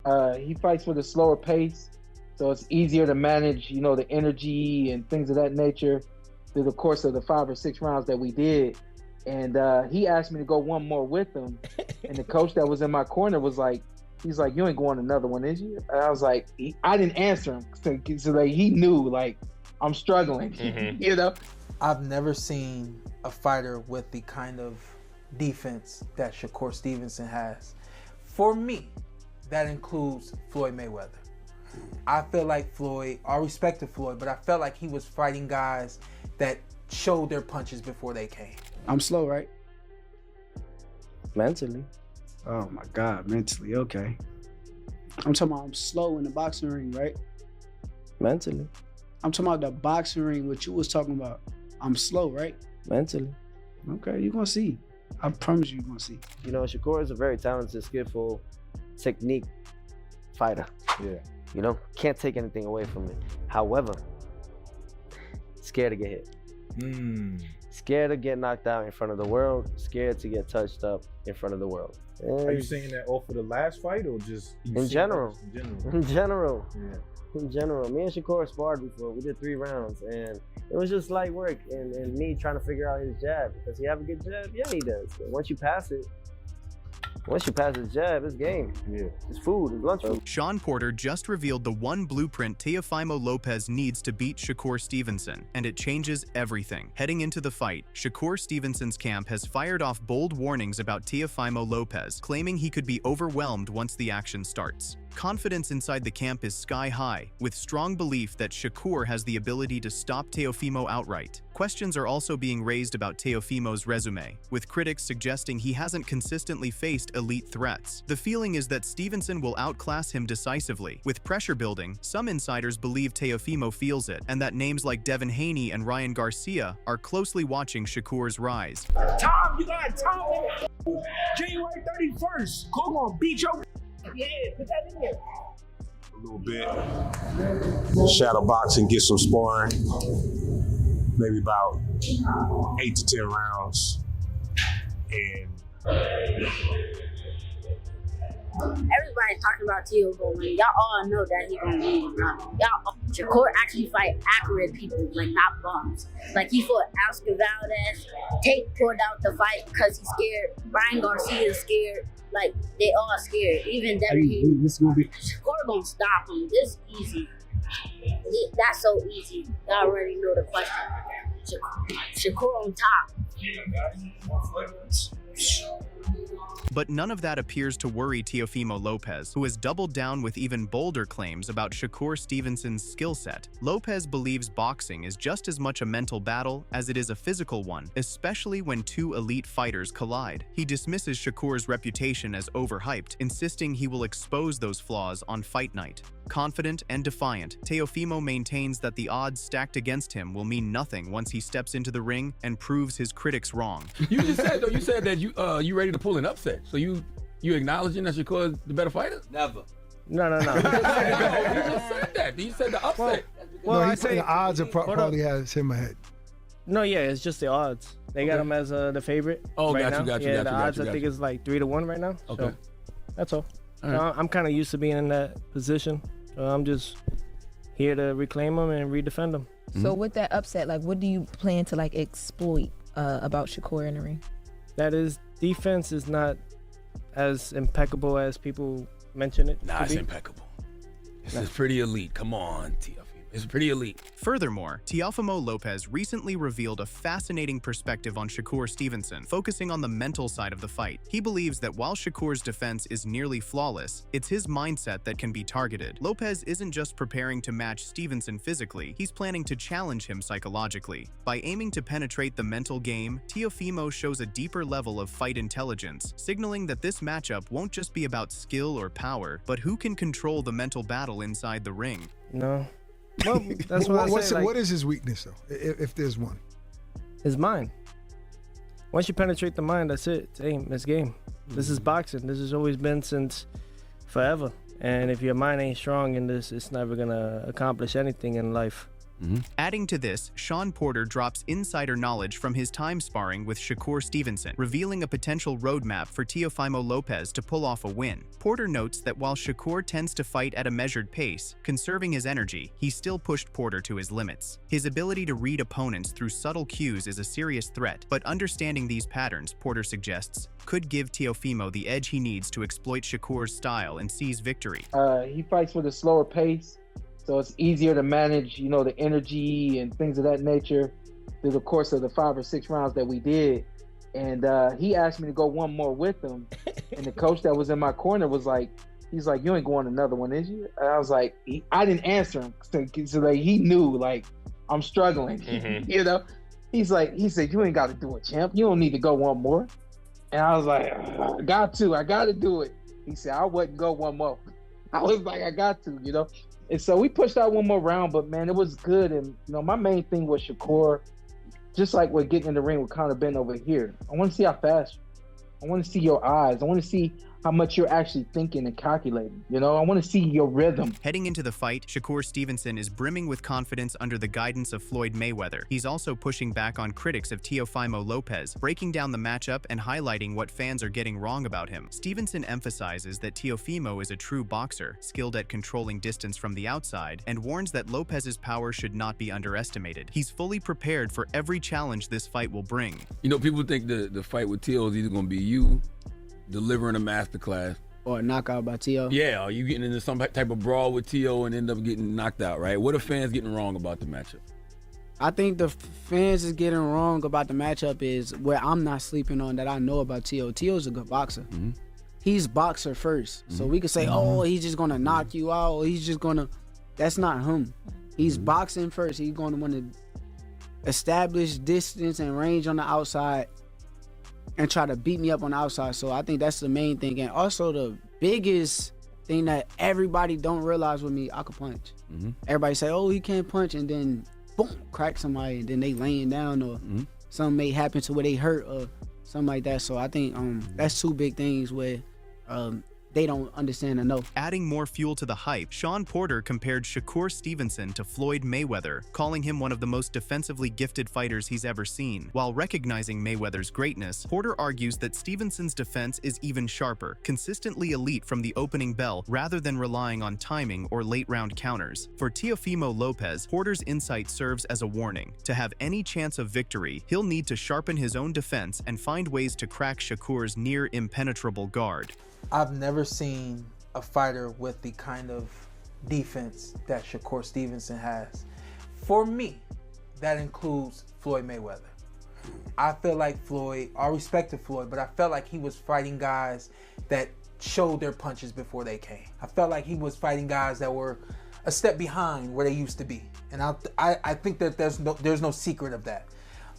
He fights with a slower pace, so it's easier to manage, the energy and things of that nature through the course of the 5 or 6 rounds that we did. And he asked me to go one more with him. And the coach that was in my corner was like, he's like, "You ain't going another one, is you?" And I was like, I didn't answer him. So like, he knew, like, I'm struggling, I've never seen a fighter with the kind of defense that Shakur Stevenson has. For me, that includes Floyd Mayweather. I feel like Floyd, I respected Floyd, but I felt like he was fighting guys that showed their punches before they came. I'm slow, right? Mentally. Oh my God, mentally, okay. I'm talking about I'm slow in the boxing ring, right? Mentally. I'm talking about the boxing ring, what you was talking about. I'm slow, right? Mentally. Okay, you're gonna see. I promise you're gonna see. You know, Shakur is a very talented, skillful, technique fighter. Yeah. Can't take anything away from it. However, scared to get hit. Scared to get knocked out in front of the world. Scared to get touched up in front of the world. Are you saying that off of the last fight or just in general? In general. Yeah. In general. Me and Shakur sparred before. We did 3 rounds and it was just light work and me trying to figure out his jab. Does he have a good jab? Yeah, he does. But once you pass his jab, it's game. Yeah. It's food, it's lunch food. Shawn Porter just revealed the one blueprint Teofimo Lopez needs to beat Shakur Stevenson, and it changes everything. Heading into the fight, Shakur Stevenson's camp has fired off bold warnings about Teofimo Lopez, claiming he could be overwhelmed once the action starts. Confidence inside the camp is sky high, with strong belief that Shakur has the ability to stop Teofimo outright. Questions are also being raised about Teofimo's resume, with critics suggesting he hasn't consistently faced elite threats. The feeling is that Stevenson will outclass him decisively. With pressure building, some insiders believe Teofimo feels it, and that names like Devin Haney and Ryan Garcia are closely watching Shakur's rise. Tom, you got Tom in January 31st. Cole gonna beat your. Yeah, put that in there. A little bit. Shadow boxing, get some sparring. Maybe about 8 to 10 rounds. And everybody's talking about Teo gonna win. Y'all all know that he gonna win. Shakur actually fight accurate people, like not bums. Like he fought Oscar Valdez. Tate pulled out the fight because he's scared. Ryan Garcia is scared. Like they all scared. Even Devin Haney. Shakur gonna stop him. This easy. That's so easy. Y'all already know the question. Shakur on top. But none of that appears to worry Teofimo Lopez, who has doubled down with even bolder claims about Shakur Stevenson's skill set. Lopez believes boxing is just as much a mental battle as it is a physical one, especially when 2 elite fighters collide. He dismisses Shakur's reputation as overhyped, insisting he will expose those flaws on fight night. Confident and defiant, Teofimo maintains that the odds stacked against him will mean nothing once he steps into the ring and proves his critics wrong. You just said, though, you said that you ready to pull an upset. So you acknowledging that Shakur is the better fighter? Never. No. You just said that. You said the upset. Well, no, he said the odds probably has him ahead. No, yeah, it's just the odds. They got him as the favorite. Oh, right got you. Yeah, the odds I think is like 3-1 right now. Okay. So that's all. All right. I'm kind of used to being in that position. So I'm just here to reclaim them and redefend them. So with that upset, like, what do you plan to like exploit about Shakur in the ring? That his defense is not as impeccable as people mention it. Nah, it's impeccable. It's pretty elite. Come on, Teofimo. It's pretty elite. Furthermore, Teofimo Lopez recently revealed a fascinating perspective on Shakur Stevenson, focusing on the mental side of the fight. He believes that while Shakur's defense is nearly flawless, it's his mindset that can be targeted. Lopez isn't just preparing to match Stevenson physically, he's planning to challenge him psychologically. By aiming to penetrate the mental game, Teofimo shows a deeper level of fight intelligence, signaling that this matchup won't just be about skill or power, but who can control the mental battle inside the ring. No. Well, that's what I say. Like, what is his weakness, though, if there's one? His mind. Once you penetrate the mind, that's it. It's game. This is boxing. This has always been since forever. And if your mind ain't strong in this, it's never going to accomplish anything in life. Adding to this, Shawn Porter drops insider knowledge from his time sparring with Shakur Stevenson, revealing a potential roadmap for Teofimo Lopez to pull off a win. Porter notes that while Shakur tends to fight at a measured pace, conserving his energy, he still pushed Porter to his limits. His ability to read opponents through subtle cues is a serious threat, but understanding these patterns, Porter suggests, could give Teofimo the edge he needs to exploit Shakur's style and seize victory. He fights with a slower pace, so it's easier to manage, you know, the energy and things of that nature through the course of the 5 or 6 rounds that we did. And he asked me to go one more with him. And the coach that was in my corner was like, he's like, you ain't going another one, is you? And I was like, I didn't answer him. So like, he knew, like, I'm struggling, you know? He said, you ain't got to do it, champ. You don't need to go one more. And I was like, I got to do it. He said, I wouldn't go one more. I was like, I got to, you know? And so we pushed out one more round, but man, it was good. And, you know, my main thing was Shakur, just like we're getting in the ring with Conor Ben over here. I want to see how fast, I want to see your eyes. I want to see how much you're actually thinking and calculating. You know, I want to see your rhythm. Heading into the fight, Shakur Stevenson is brimming with confidence under the guidance of Floyd Mayweather. He's also pushing back on critics of Teofimo Lopez, breaking down the matchup and highlighting what fans are getting wrong about him. Stevenson emphasizes that Teofimo is a true boxer, skilled at controlling distance from the outside, and warns that Lopez's power should not be underestimated. He's fully prepared for every challenge this fight will bring. You know, people think the fight with Teo is either going to be you delivering a masterclass or a knockout by Teo. Yeah, or you getting into some type of brawl with Teo and end up getting knocked out, right? What are fans getting wrong about the matchup? I think the fans is getting wrong about the matchup is where I'm not sleeping on that I know about Teo. Teo's a good boxer. He's boxer first. So we could say, oh, he's just going to knock you out. Or he's just going to... That's not him. He's boxing first. He's going to want to establish distance and range on the outside and try to beat me up on the outside. So I think that's the main thing. And also the biggest thing that everybody don't realize with me, I can punch. Everybody say, oh, he can't punch, and then boom, crack somebody, and then they laying down, or something may happen to where they hurt or something like that. So I think that's two big things where they don't understand or know. Adding more fuel to the hype, Shawn Porter compared Shakur Stevenson to Floyd Mayweather, calling him one of the most defensively gifted fighters he's ever seen. While recognizing Mayweather's greatness, Porter argues that Stevenson's defense is even sharper, consistently elite from the opening bell rather than relying on timing or late-round counters. For Teofimo Lopez, Porter's insight serves as a warning. To have any chance of victory, he'll need to sharpen his own defense and find ways to crack Shakur's near-impenetrable guard. I've never seen a fighter with the kind of defense that Shakur Stevenson has. For me, that includes Floyd Mayweather. I feel like Floyd, I respected Floyd, but I felt like he was fighting guys that showed their punches before they came. I felt like he was fighting guys that were a step behind where they used to be. And I think that there's no secret of that.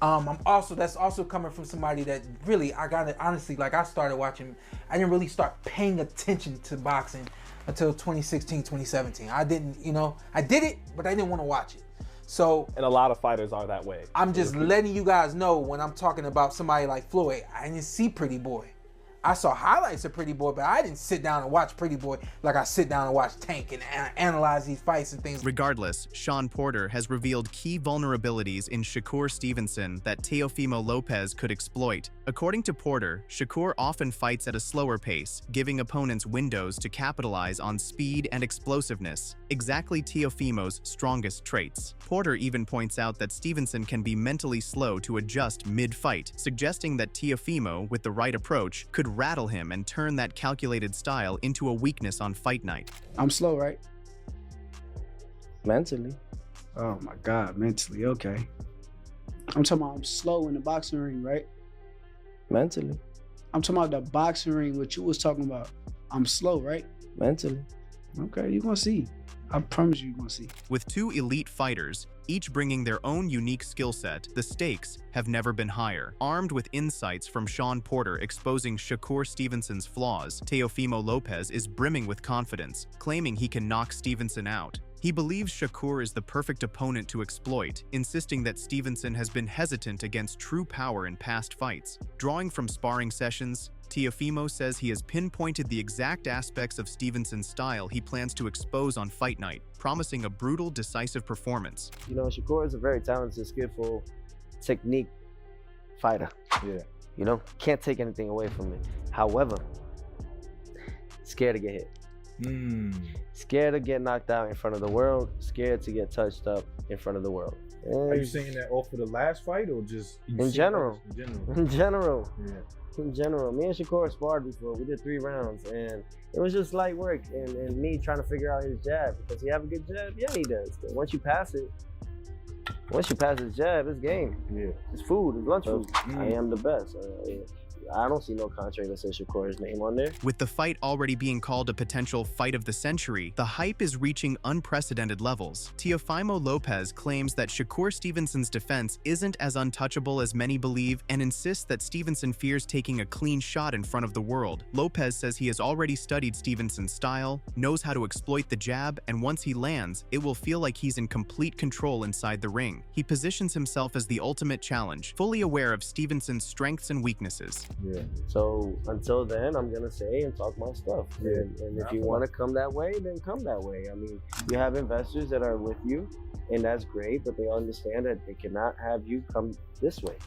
That's also coming from somebody that really, I got it honestly, like I started watching, I didn't really start paying attention to boxing until 2016, 2017. I didn't, you know, I did it, but I didn't want to watch it. So, and a lot of fighters are that way. I'm just letting you guys know when I'm talking about somebody like Floyd, I didn't see Pretty Boy. I saw highlights of Pretty Boy, but I didn't sit down and watch Pretty Boy like I sit down and watch Tank and analyze these fights and things. Regardless, Shawn Porter has revealed key vulnerabilities in Shakur Stevenson that Teofimo Lopez could exploit. According to Porter, Shakur often fights at a slower pace, giving opponents windows to capitalize on speed and explosiveness, exactly Teofimo's strongest traits. Porter even points out that Stevenson can be mentally slow to adjust mid-fight, suggesting that Teofimo, with the right approach, could rattle him and turn that calculated style into a weakness on fight night. I'm slow, right? Mentally. Oh my God, mentally, okay. I'm talking about I'm slow in the boxing ring, right? Mentally. I'm talking about the boxing ring, what you was talking about. I'm slow, right? Mentally. Okay, you're gonna see. I promise you're gonna see. With two elite fighters, each bringing their own unique skill set, the stakes have never been higher. Armed with insights from Shawn Porter exposing Shakur Stevenson's flaws, Teofimo Lopez is brimming with confidence, claiming he can knock Stevenson out. He believes Shakur is the perfect opponent to exploit, insisting that Stevenson has been hesitant against true power in past fights. Drawing from sparring sessions, Teofimo says he has pinpointed the exact aspects of Stevenson's style he plans to expose on fight night, promising a brutal, decisive performance. You know, Shakur is a very talented, skillful, technique fighter. Yeah. You know, can't take anything away from it. However, scared to get hit. Scared to get knocked out in front of the world. Scared to get touched up in front of the world. Are you saying that off of the last fight or just in general? In general. In general. Yeah. In general. Me and Shakur sparred before. We did 3 rounds, and it was just light work and me trying to figure out his jab. Because he have a good jab? Yeah, he does. But once you pass his jab, it's game. Yeah. It's food. It's lunch food. I am the best. I don't see no contract that says Shakur's name on there. With the fight already being called a potential fight of the century, the hype is reaching unprecedented levels. Teofimo Lopez claims that Shakur Stevenson's defense isn't as untouchable as many believe and insists that Stevenson fears taking a clean shot in front of the world. Lopez says he has already studied Stevenson's style, knows how to exploit the jab, and once he lands, it will feel like he's in complete control inside the ring. He positions himself as the ultimate challenge, fully aware of Stevenson's strengths and weaknesses. Yeah. So until then, I'm gonna say and talk my stuff. Yeah. And if you want to come that way, then come that way. I mean, you have investors that are with you, and that's great, but they understand that they cannot have you come this way.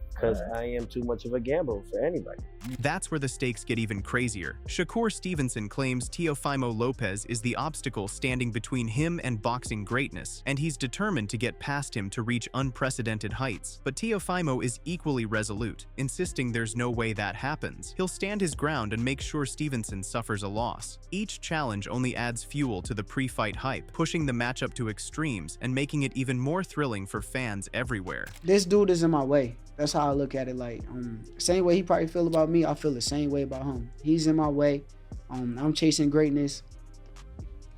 Because I am too much of a gamble for anybody. That's where the stakes get even crazier. Shakur Stevenson claims Teofimo Lopez is the obstacle standing between him and boxing greatness, and he's determined to get past him to reach unprecedented heights. But Teofimo is equally resolute, insisting there's no way that happens. He'll stand his ground and make sure Stevenson suffers a loss. Each challenge only adds fuel to the pre-fight hype, pushing the matchup to extremes and making it even more thrilling for fans everywhere. This dude is in my way. That's how I look at it. Like, same way he probably feel about me, I feel the same way about him. He's in my way. I'm chasing greatness.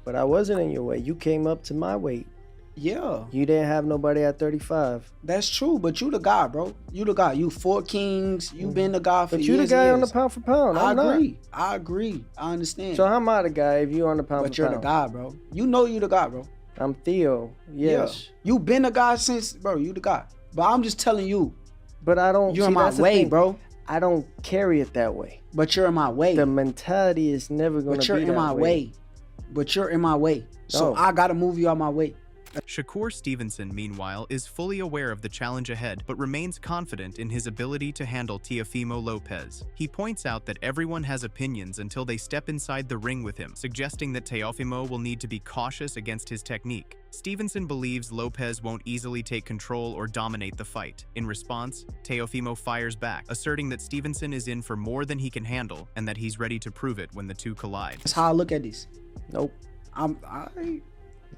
But I wasn't in your way. You came up to my weight. Yeah. You didn't have nobody at 35. That's true, but you the guy, bro. You the guy. You 4 kings. You been the guy for years. But you the guy on the years. pound for pound. I I'm agree. not. I agree. I understand. So how am I the guy if you on the pound But for you're pound? the guy, bro. You know you the guy, bro. I'm Theo. Yes. Yeah. You been the guy since, bro. You the guy. But I'm just telling you. But I don't. You're in my way, bro. I don't carry it that way. But you're in my way. The mentality is never going to be that way. But you're in my way. But you're in my way. So I got to move you out my way. Shakur Stevenson, meanwhile, is fully aware of the challenge ahead, but remains confident in his ability to handle Teofimo Lopez. He points out that everyone has opinions until they step inside the ring with him, suggesting that Teofimo will need to be cautious against his technique. Stevenson believes Lopez won't easily take control or dominate the fight. In response, Teofimo fires back, asserting that Stevenson is in for more than he can handle and that he's ready to prove it when the two collide. That's how I look at this. Nope.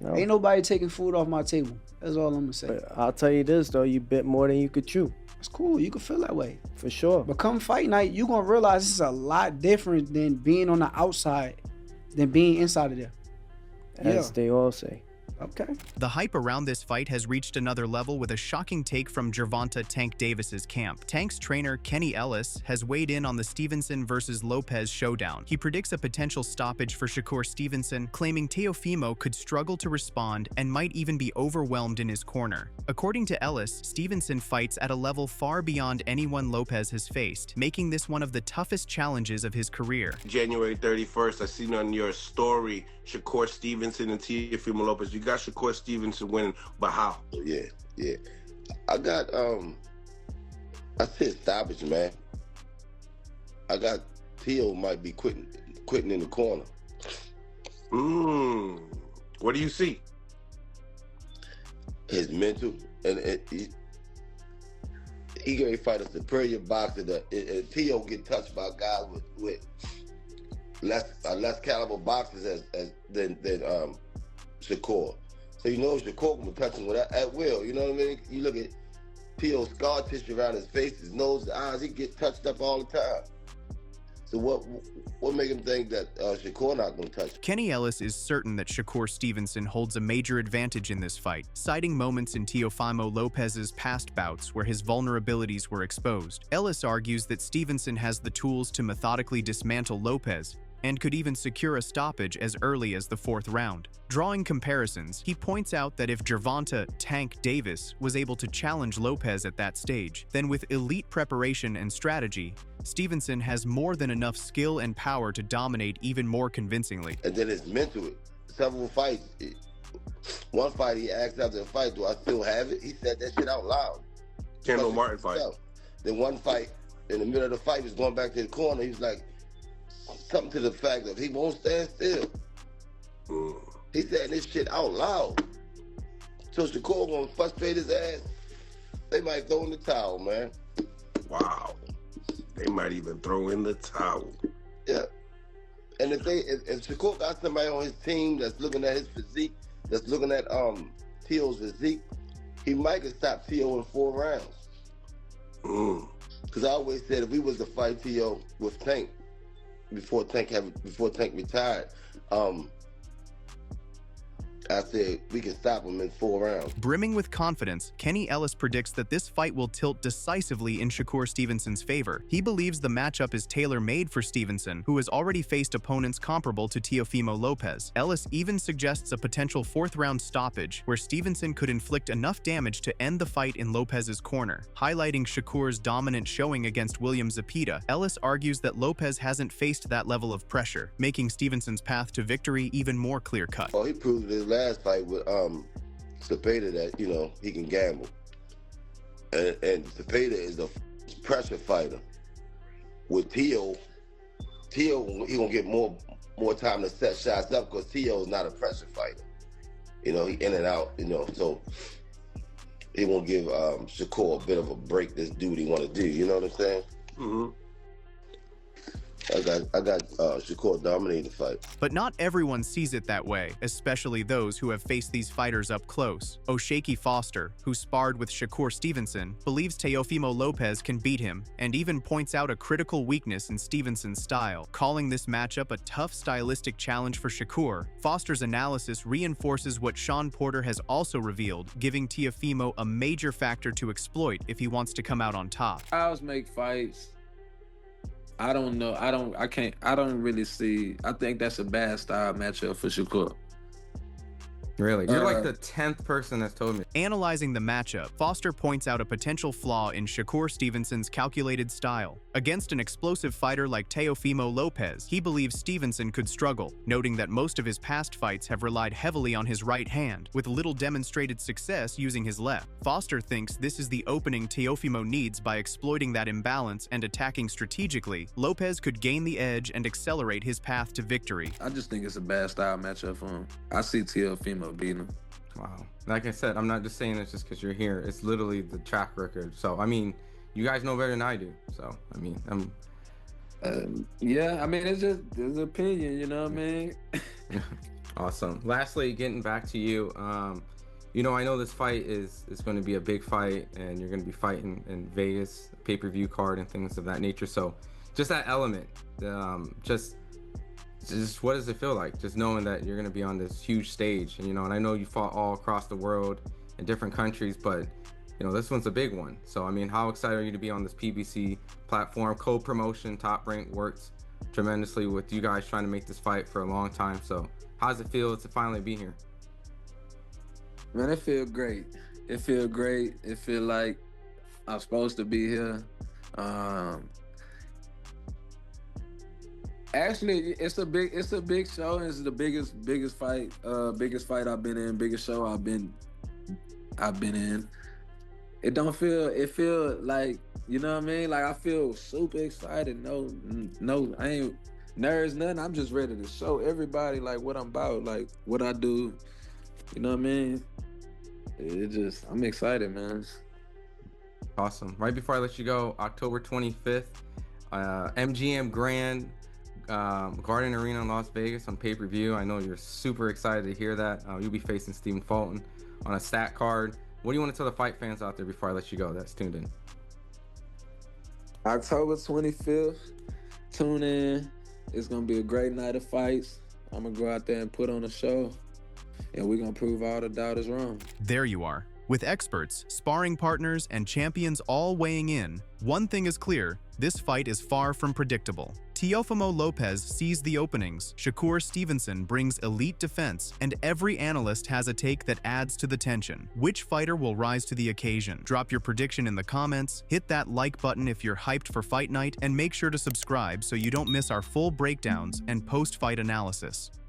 No. Ain't nobody taking food off my table. That's all I'm gonna say. But I'll tell you this though, you bit more than you could chew. It's cool. You can feel that way. For sure. But come fight night, you gonna realize this is a lot different than being on the outside than being inside of there. As they all say. Okay. The hype around this fight has reached another level with a shocking take from Gervonta Tank Davis's camp. Tank's trainer, Kenny Ellis, has weighed in on the Stevenson versus Lopez showdown. He predicts a potential stoppage for Shakur Stevenson, claiming Teofimo could struggle to respond and might even be overwhelmed in his corner. According to Ellis, Stevenson fights at a level far beyond anyone Lopez has faced, making this one of the toughest challenges of his career. January 31st, I seen on your story, Shakur Stevenson and Teofimo Lopez. You got Shakur Stevenson winning, but how? Yeah. I got, I said stoppage, man. I got Teo might be quitting in the corner. What do you see? His mental, and he gonna fight a superior boxer. That Teo get touched by guys with less caliber boxers than Shakur. So you know Shakur can touch him at will. You know what I mean? You look at Teo's scar tissue around his face, his nose, his eyes. He get touched up all the time. So what make him think that Shakur not gonna touch? Kenny Ellis is certain that Shakur Stevenson holds a major advantage in this fight, citing moments in Teofimo Lopez's past bouts where his vulnerabilities were exposed. Ellis argues that Stevenson has the tools to methodically dismantle Lopez, and could even secure a stoppage as early as the 4th round. Drawing comparisons, he points out that if Gervonta "Tank" Davis was able to challenge Lopez at that stage, then with elite preparation and strategy, Stevenson has more than enough skill and power to dominate even more convincingly. And then it's mental. Several fights. One fight he asked after the fight, "Do I still have it?" He said that shit out loud. Kendall Martin fight. Then one fight, in the middle of the fight, he was going back to the corner. He was like, something to the fact that he won't stand still. He said this shit out loud. So Shakur gonna frustrate his ass. They might throw in the towel, man. Wow. They might even throw in the towel. Yeah. And if Shakur got somebody on his team that's looking at his physique, that's looking at Teo's physique, he might could stop Teo in 4 rounds. Because I always said if we was to fight Teo with Tank before Tank retired, I said we can stop him in 4 rounds. Brimming with confidence, Kenny Ellis predicts that this fight will tilt decisively in Shakur Stevenson's favor. He believes the matchup is tailor-made for Stevenson, who has already faced opponents comparable to Teofimo Lopez. Ellis even suggests a potential 4th-round stoppage, where Stevenson could inflict enough damage to end the fight in Lopez's corner. Highlighting Shakur's dominant showing against William Zepeda, Ellis argues that Lopez hasn't faced that level of pressure, making Stevenson's path to victory even more clear-cut. Oh, he proved his last fight with Zepeda that, you know, he can gamble. And Zepeda is a pressure fighter. With Teo, he gonna get more time to set shots up because Teo is not a pressure fighter. You know, he in and out, you know, so he won't give Shakur a bit of a break this dude he want to do, you know what I'm saying? I got Shakur dominating the fight. But not everyone sees it that way, especially those who have faced these fighters up close. O'Shaquie Foster, who sparred with Shakur Stevenson, believes Teofimo Lopez can beat him, and even points out a critical weakness in Stevenson's style. Calling this matchup a tough stylistic challenge for Shakur, Foster's analysis reinforces what Shawn Porter has also revealed, giving Teofimo a major factor to exploit if he wants to come out on top. Styles make fights. I don't know. I don't really see. I think that's a bad style matchup for Shakur. Really? You're like the 10th person that's told me. Analyzing the matchup, Foster points out a potential flaw in Shakur Stevenson's calculated style. Against an explosive fighter like Teofimo Lopez, he believes Stevenson could struggle, noting that most of his past fights have relied heavily on his right hand, with little demonstrated success using his left. Foster thinks this is the opening Teofimo needs. By exploiting that imbalance and attacking strategically, Lopez could gain the edge and accelerate his path to victory. I just think it's a bad style matchup for him. I see Teofimo beating him. Wow. Like I said, I'm not just saying this just because you're here. It's literally the track record. So, I mean, you guys know better than I do. So, I mean, yeah, I mean, it's an opinion, you know what I mean? Awesome. Lastly, getting back to you, you know, I know this fight is going to be a big fight, and you're going to be fighting in Vegas, pay-per-view card and things of that nature. So, just that element, just what does it feel like? Just knowing that you're going to be on this huge stage, and, you know, and I know you fought all across the world in different countries, but, you know, this one's a big one. So, I mean, how excited are you to be on this PBC platform? Co-promotion, Top Rank works tremendously with you guys trying to make this fight for a long time. So, how does it feel to finally be here? Man, it feel great. It feel great. It feel like I'm supposed to be here. Actually, it's a big show. It's the biggest fight I've been in, biggest show I've been in. It feel like, you know what I mean? Like, I feel super excited. No, I ain't nerves, nothing. I'm just ready to show everybody like what I'm about, like what I do. You know what I mean? I'm excited, man. Awesome. Right before I let you go, October 25th, MGM Grand, Garden Arena in Las Vegas on pay-per-view. I know you're super excited to hear that. You'll be facing Stephen Fulton on a stat card. What do you want to tell the fight fans out there before I let you go that's tuned in? October 25th, tune in. It's going to be a great night of fights. I'm going to go out there and put on a show, and we're going to prove all the doubters wrong. There you are. With experts, sparring partners, and champions all weighing in, one thing is clear: this fight is far from predictable. Teofimo Lopez sees the openings, Shakur Stevenson brings elite defense, and every analyst has a take that adds to the tension. Which fighter will rise to the occasion? Drop your prediction in the comments, hit that like button if you're hyped for fight night, and make sure to subscribe so you don't miss our full breakdowns and post-fight analysis.